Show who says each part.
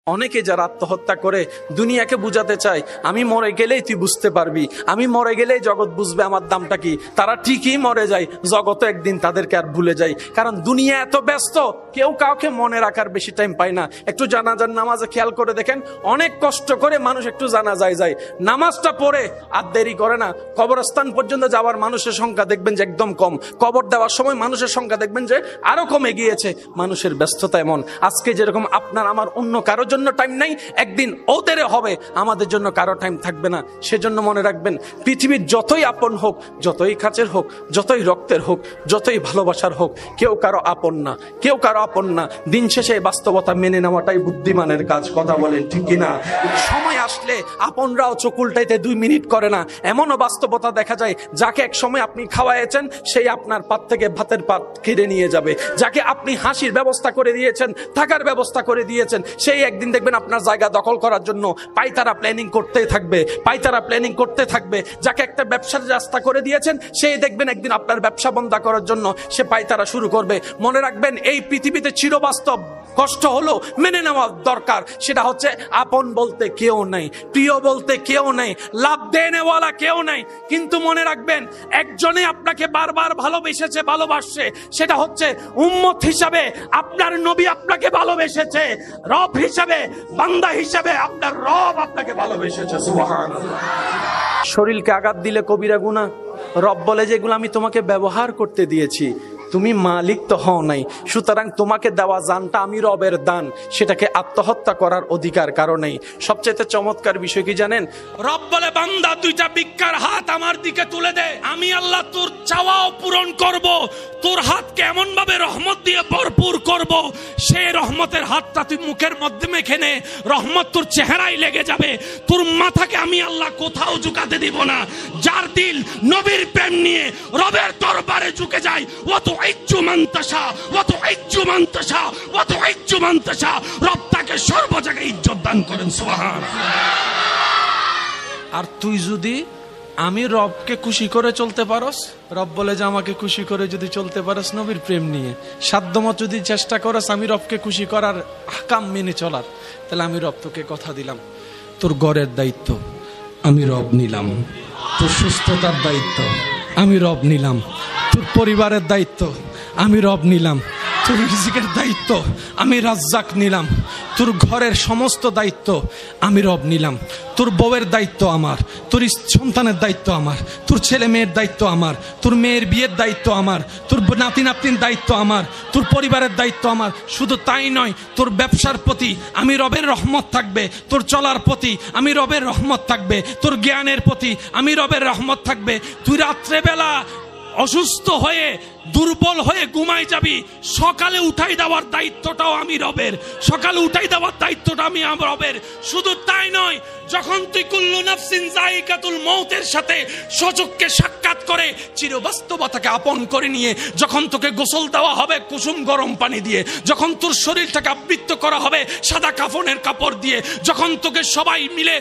Speaker 1: অনেকে যারা আত্মহত্যা করে দুনিয়াকে বুঝাতে চায় আমি মরে গেলেই তুই বুঝতে পারবি, আমি মরে গেলেই জগৎ বুঝবে আমার দামটা কি। তারা ঠিকই মরে যায়, জগৎ একদিন তাদেরকে আর ভুলে যায়। কারণ দুনিয়া এত ব্যস্ত, কেউ কাউকে মনে রাখার বেশি টাইম পায় না। একটু জানাজার নামাজে খেয়াল করে দেখেন, অনেক কষ্ট করে মানুষ একটু জানাজায় যায়, নামাজটা পড়ে আর দেরি করে না। কবরস্থান পর্যন্ত যাওয়ার মানুষের সংখ্যা দেখবেন যে একদম কম, কবর দেওয়ার সময় মানুষের সংখ্যা দেখবেন যে আরো কমে গিয়েছে। মানুষের ব্যস্ততা এমন, আজকে যেরকম আপনার আমার অন্য কারোর জন্য টাইম নাই, একদিন ওদের হবে, আমাদের জন্য কারো টাইম থাকবে না। সেজন্য মনে রাখবেন, পৃথিবীর যতই আপন হোক, যতই কাছের হোক, যতই রক্তের হোক, যতই ভালোবাসার হোক, কেউ কারো আপন না, কেউ কারো আপন না। দিন শেষে বাস্তবতা মেনে নেওয়াটাই বুদ্ধিমানের কাজ। কথা বলেন ঠিক কিনা? সময় আসলে আপনরাও চোখ উল্টাইতে 2 মিনিট করে না। এমনও বাস্তবতা দেখা যায়, যাকে এক সময় আপনি খাওয়াইছেন সেই আপনার পাত থেকে ভাতের পাত কেড়ে নিয়ে যাবে। যাকে আপনি হাসির ব্যবস্থা করে দিয়েছেন, থাকার ব্যবস্থা করে দিয়েছেন, সেই একদিন দেখবেন আপনার জায়গা দখল করার জন্য পাইতারা প্ল্যানিং করতে থাকবে, পাইতারা প্ল্যানিং করতে থাকবে। যাকে একটা ব্যবসার রাস্তা করে দিয়েছেন, সেই দেখবেন একদিন আপনার ব্যবসা বন্ধ করার জন্য সে পাইতারা শুরু করবে। মনে রাখবেন, এই পৃথিবীতে চিরবাস্তব কষ্ট হলো মেনে নেওয়া দরকার। সেটা হচ্ছে আপন বলতে কেউ নাই, প্রিয় বলতে কেউ নাই, লাভ দেনেওয়ালা কেউ নাই। কিন্তু মনে রাখবেন, একজনে আপনাকে বারবার ভালোবেসেছে, ভালোবাসছে, সেটা হচ্ছে উম্মত হিসাবে আপনার নবী আপনাকে ভালোবেসেছে, রব হিসাবে, বান্দা হিসাবে আপনার রব আপনাকে ভালোবেসেছে। সুবহানাল্লাহ। শরীরকে আঘাত দিলে কবিরা গুনাহ। রব বলে যে এগুলো আমি তোমাকে ব্যবহার করতে দিয়েছি, তুমি মালিক তো হও নাই, সুতরাং তোমাকে দেওয়া জানটা আমি রবের দান, সেটাকে আত্মহত্যা করার অধিকার কারো নেই। সবচেয়ে চমৎকার বিষয় কি জানেন? রব বলে, বান্দা 2টা ভিক্ষার হাত আমার দিকে তুলে দে, আমি আল্লাহ তোর চাওয়াও পূরণ করব, তোর হাতকে এমন ভাবে রহমত দিয়ে ভরপুর করব, সেই রহমতের হাতটা তুই মুখের মধ্যে মেখে নে, রহমত তোর চেহারায় লেগে যাবে, তোর মাথাকে আমি আল্লাহ কোথাও ঝুঁকাতে দিব না। যার দিল নবীর প্রেম নিয়ে রবের দরবারে ঝুঁকে যায়, ও তো রব তাকে সর্ব জায়গায় ইজ্জত দান করেন। সুবহানাল্লাহ। আর তুই যদি আমি রবকে খুশি করে চলতে পারস, রব বলে যে আমাকে খুশি করে যদি চলতে পারস নবীর প্রেম নিয়ে, সাধ্যমত যদি চেষ্টা করস আমি রবকে খুশি করার আহকাম মেনে চলার, তাহলে আমি রব তোকে কথা দিলাম, তোর ঘরের দায়িত্ব আমি রব নিলাম, তোর সুস্থতার দায়িত্ব আমি রব নিলাম, তোর পরিবারের দায়িত্ব আমি রব নিলাম, তোর রিজিকের দায়িত্ব আমি রাজ্জাক নিলাম, তোর ঘরের সমস্ত দায়িত্ব আমি রব নিলাম, তোর বউয়ের দায়িত্ব আমার, তোর সন্তানের দায়িত্ব আমার, তোর ছেলে মেয়ের দায়িত্ব আমার, তোর মেয়ের বিয়ের দায়িত্ব আমার, তোর নাতি নাতনির দায়িত্ব আমার, তোর পরিবারের দায়িত্ব আমার। শুধু তাই নয়, তোর ব্যবসার প্রতি আমি রবের রহমত থাকবে, তোর চলার প্রতি আমি রবের রহমত থাকবে, তোর জ্ঞানের প্রতি আমি রবের রহমত থাকবে। তুই রাত্রেবেলা অসুস্থ হয়ে দুর্বল হয়ে ঘুমাই যাবি, সকালে উঠাই দেওয়ার দায়িত্বটাও আমি রবের, সকালে উঠাই দেওয়ার দায়িত্বটা আমি রবের। শুধু তাই নয়, যখন তুই কুল্লু নাফসিন যায়িকাতুল মউতের সাথে সচক্ষে সাক্ষাৎ করে চিরবাস্তবতাকে আপন করে নিয়ে যখন তোকে গোসল দেওয়া হবে কুসুম গরম পানি দিয়ে, যখন তোর শরীরটাকে আবৃত করা হবে সাদা কাফনের কাপড় দিয়ে, যখন তোকে সবাই মিলে